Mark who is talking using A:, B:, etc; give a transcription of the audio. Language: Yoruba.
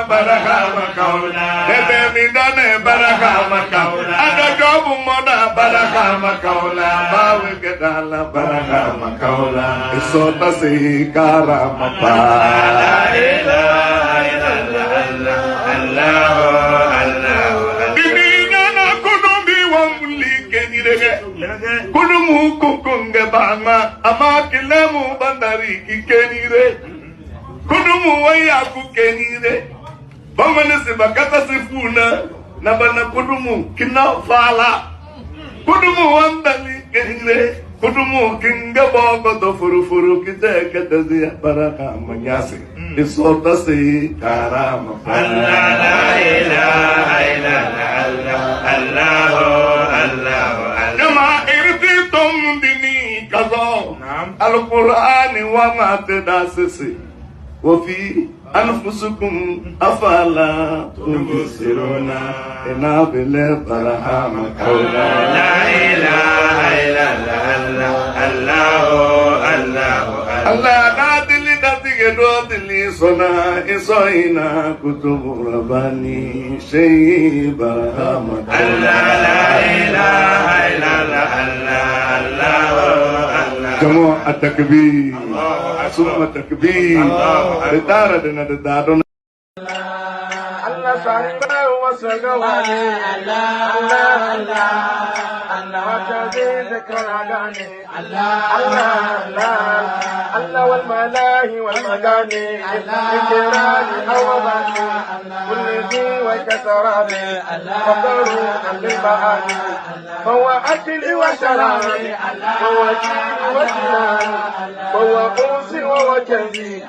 A: Barakama Kaula, Ebemidane Barakama Kaula, Agajobu Moda Barakama Kaula, Bawigadala Barakama Kaula, Isota Karama Pa. Kudumu kukunge bama amakilemu bandari kikenire kudumu waya kukenire bamane sibakata sifuna na bana kudumu kina fala kudumu wandali kenire kudumu kinga bogo do furu kite kete baraka manyasi isota se karama
B: Allah la ilaha illallah Allah Allah
A: Jama irtitum dini kazo Al-Qur'ani wa ma tadasisi wa fi anfusukum afala tubsiruna ina bil barahama qawla
B: la ilaha illallah Allah
A: Allah nadili datige do dili sona isoina kutubu rabani shay barahama
B: Allah la ilaha illallah Allah
A: Jamo at-takbir summa takbir Ritara dina dadon Allah sahibah wa sagawani Allah وتزيد كراماني الله والملاهي والمداني بكرام أوضاني كل ذي وكسراني فقروا بالمعاني فهو أكلي وشرابي فهو جيبي وسناني فهو قوسي ووكزي